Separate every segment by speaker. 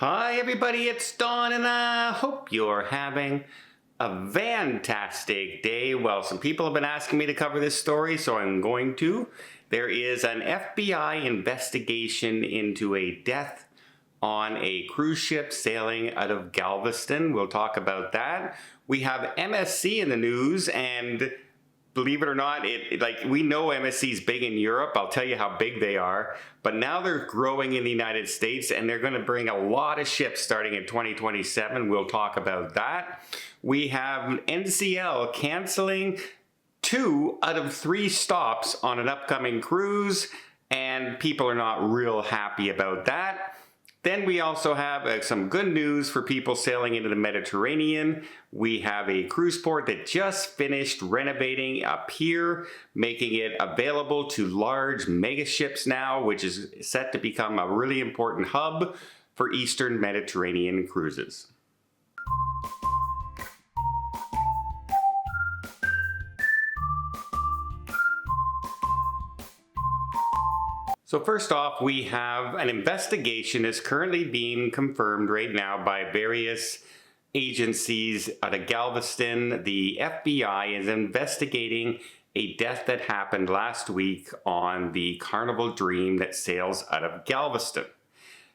Speaker 1: Hi everybody, it's Dawn and I hope you're having a fantastic day. Well, some people have been asking me to cover this story, so I'm going to. There is an FBI investigation into a death on a cruise ship sailing out of Galveston. We'll talk about that. We have MSC in the news, and believe it or not, we know MSC's big in Europe. I'll tell you how big they are. But now they're growing in the United States, and they're going to bring a lot of ships starting in 2027. We'll talk about that. We have NCL canceling 2 out of 3 stops on an upcoming cruise, and people are not real happy about that. Then we also have some good news for people sailing into the Mediterranean. We have a cruise port that just finished renovating a pier, making it available to large mega ships now, which is set to become a really important hub for Eastern Mediterranean cruises. So first off, we have an investigation that's currently being confirmed right now by various agencies out of Galveston. The FBI is investigating a death that happened last week on the Carnival Dream that sails out of Galveston.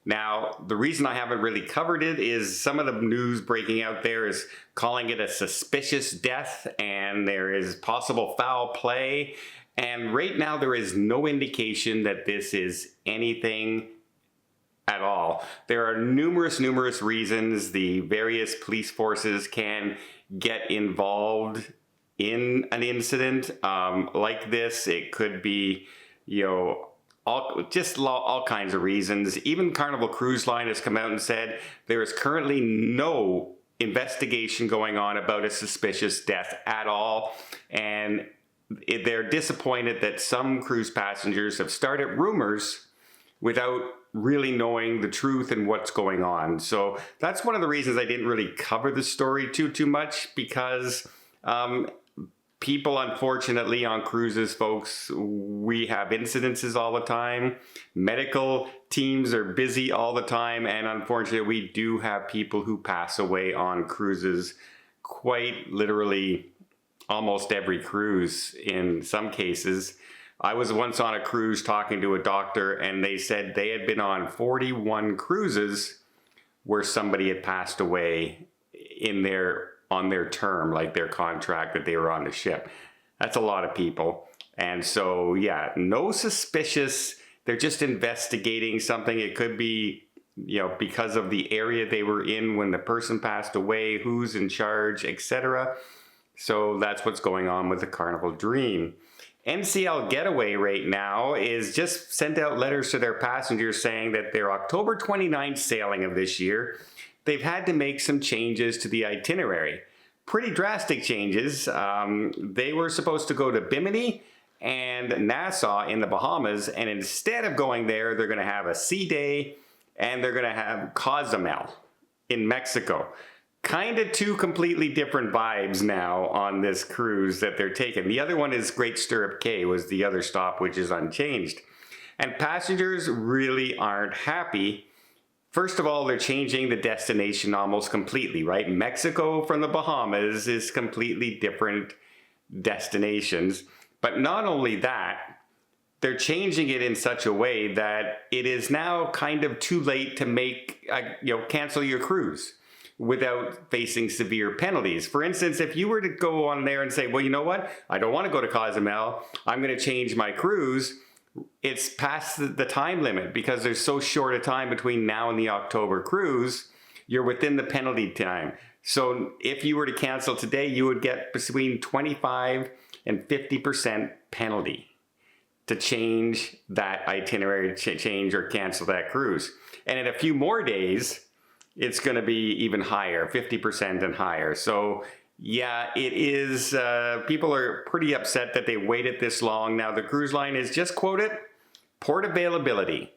Speaker 1: Now, the reason I haven't really covered it is some of the news breaking out there is calling it a suspicious death, and there is possible foul play. And right now there is no indication that this is anything at all. There are numerous reasons the various police forces can get involved in an incident like this. It could be, all kinds of reasons. Even Carnival Cruise Line has come out and said there is currently no investigation going on about a suspicious death at all. And they're disappointed that some cruise passengers have started rumors without really knowing the truth and what's going on. So that's one of the reasons I didn't really cover the story too much, because people, unfortunately, on cruises, folks, we have incidences all the time. Medical teams are busy all the time, and unfortunately, we do have people who pass away on cruises quite literally almost every cruise in some cases. I was once on a cruise talking to a doctor, and they said they had been on 41 cruises where somebody had passed away on their term, like their contract that they were on the ship. That's a lot of people. And so, yeah, no suspicious. They're just investigating something. It could be, because of the area they were in when the person passed away, who's in charge, etc. So that's what's going on with the Carnival Dream. NCL Getaway right now is just sent out letters to their passengers saying that their October 29th sailing of this year, they've had to make some changes to the itinerary. Pretty drastic changes. They were supposed to go to Bimini and Nassau in the Bahamas, and instead of going there, they're going to have a sea day, and they're going to have Cozumel in Mexico. Kind of 2 completely different vibes now on this cruise that they're taking. The other one is Great Stirrup Cay was the other stop, which is unchanged. And passengers really aren't happy. First of all, they're changing the destination almost completely, right? Mexico from the Bahamas is completely different destinations. But not only that, they're changing it in such a way that it is now kind of too late to cancel your cruise without facing severe penalties. For instance, if you were to go on there and say, well, you know what? I don't want to go to Cozumel. I'm going to change my cruise. It's past the time limit because there's so short a time between now and the October cruise. You're within the penalty time. So if you were to cancel today, you would get between 25 and 50% penalty to change that itinerary, change or cancel that cruise. And in a few more days, it's going to be even higher, 50% and higher. So yeah, it is, people are pretty upset that they waited this long. Now the cruise line is just quoted, port availability.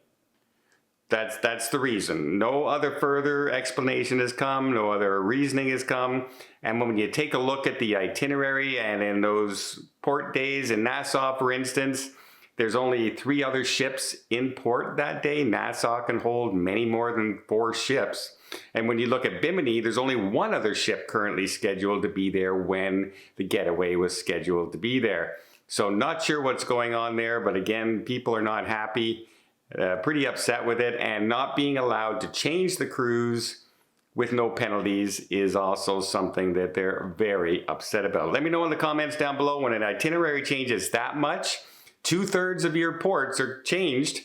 Speaker 1: That's the reason. No other further explanation has come, no other reasoning has come. And when you take a look at the itinerary and in those port days in Nassau, for instance, There's only 3 other ships in port that day. Nassau can hold many more than 4 ships. And when you look at Bimini, there's only 1 other ship currently scheduled to be there when the Getaway was scheduled to be there. So not sure what's going on there, but again, people are not happy, pretty upset with it, and not being allowed to change the cruise with no penalties is also something that they're very upset about. Let me know in the comments down below when an itinerary changes that much, 2/3 of your ports are changed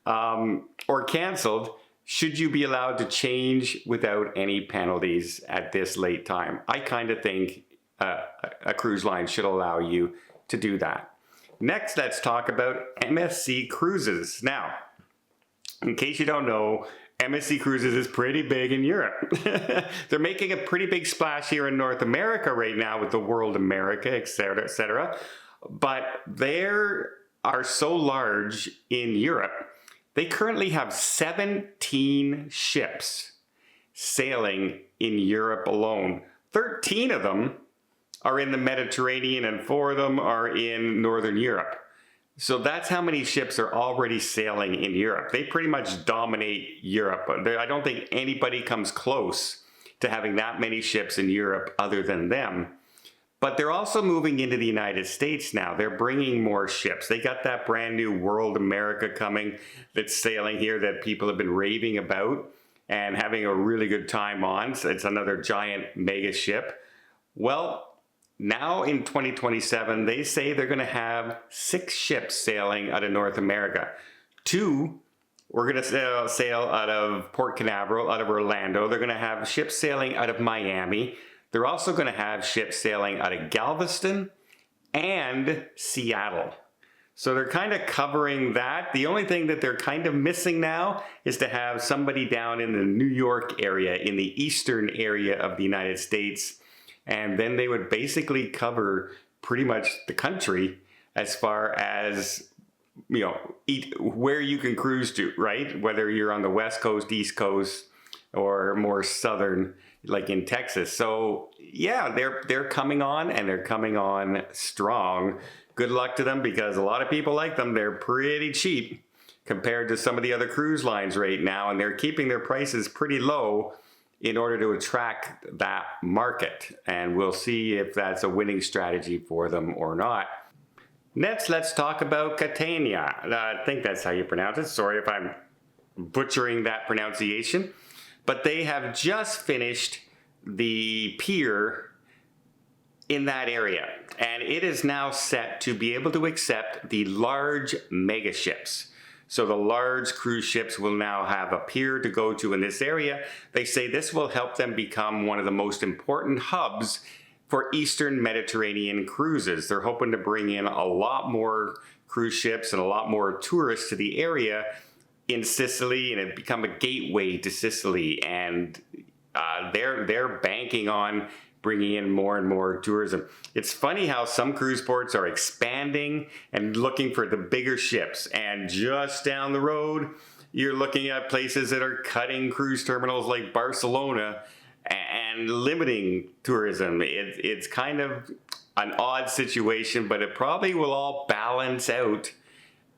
Speaker 1: or canceled. Should you be allowed to change without any penalties at this late time? I kind of think a cruise line should allow you to do that. Next, let's talk about MSC Cruises. Now, in case you don't know, MSC Cruises is pretty big in Europe. They're making a pretty big splash here in North America right now with the World America, etc., etc. But they are so large in Europe. They currently have 17 ships sailing in Europe alone. 13 of them are in the Mediterranean and 4 of them are in Northern Europe. So that's how many ships are already sailing in Europe. They pretty much dominate Europe. I don't think anybody comes close to having that many ships in Europe other than them. But they're also moving into the United States now. They're bringing more ships. They got that brand new World America coming that's sailing here that people have been raving about and having a really good time on. So it's another giant mega ship. Well, now in 2027, they say they're going to have 6 ships sailing out of North America. 2 we're going to sail out of Port Canaveral, out of Orlando. They're going to have ships sailing out of Miami. They're also going to have ships sailing out of Galveston and Seattle. So they're kind of covering that. The only thing that they're kind of missing now is to have somebody down in the New York area, in the eastern area of the United States. And then they would basically cover pretty much the country as far as, you know, where you can cruise to, right? Whether you're on the West Coast, East Coast, or more southern, like in Texas. So yeah, they're coming on, and they're coming on strong. Good luck to them, because a lot of people like them. They're pretty cheap compared to some of the other cruise lines right now, and they're keeping their prices pretty low in order to attract that market. And we'll see if that's a winning strategy for them or not. Next, let's talk about Katania. I think that's how you pronounce it. Sorry if I'm butchering that pronunciation. But they have just finished the pier in that area. And it is now set to be able to accept the large mega ships. So the large cruise ships will now have a pier to go to in this area. They say this will help them become one of the most important hubs for Eastern Mediterranean cruises. They're hoping to bring in a lot more cruise ships and a lot more tourists to the area in Sicily, and it become a gateway to Sicily. And they're banking on bringing in more and more tourism. It's funny how some cruise ports are expanding and looking for the bigger ships, and just down the road, you're looking at places that are cutting cruise terminals like Barcelona and limiting tourism. It's kind of an odd situation, but it probably will all balance out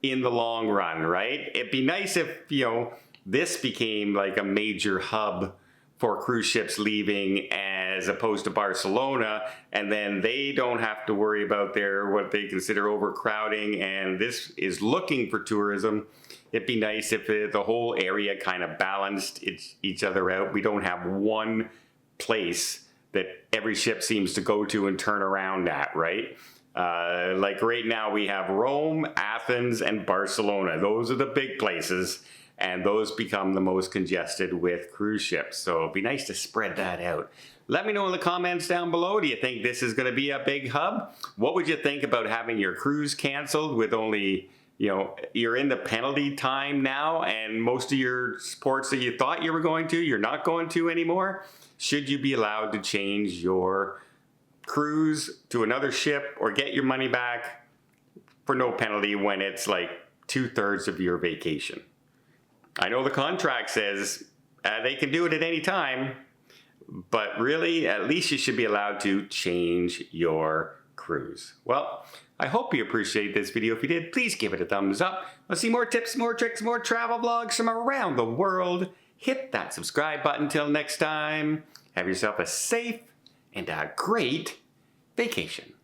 Speaker 1: in the long run, right? It'd be nice if, you know, this became like a major hub for cruise ships leaving as opposed to Barcelona, and then they don't have to worry about what they consider overcrowding, and this is looking for tourism. It'd be nice if the whole area kind of balanced each other out. We don't have one place that every ship seems to go to and turn around at, right? Like right now we have Rome, Athens, and Barcelona. Those are the big places, and those become the most congested with cruise ships. So it'd be nice to spread that out. Let me know in the comments down below. Do you think this is going to be a big hub? What would you think about having your cruise canceled with only, you know, you're in the penalty time now, and most of your ports that you thought you were going to, you're not going to anymore? Should you be allowed to change your cruise to another ship or get your money back for no penalty when it's like 2/3 of your vacation? I know the contract says they can do it at any time, but really, at least you should be allowed to change your cruise. Well, I hope you appreciate this video. If you did, please give it a thumbs up. Want to see more tips, more tricks, more travel vlogs from around the world? Hit that subscribe button. Till next time, have yourself a safe and a great vacation.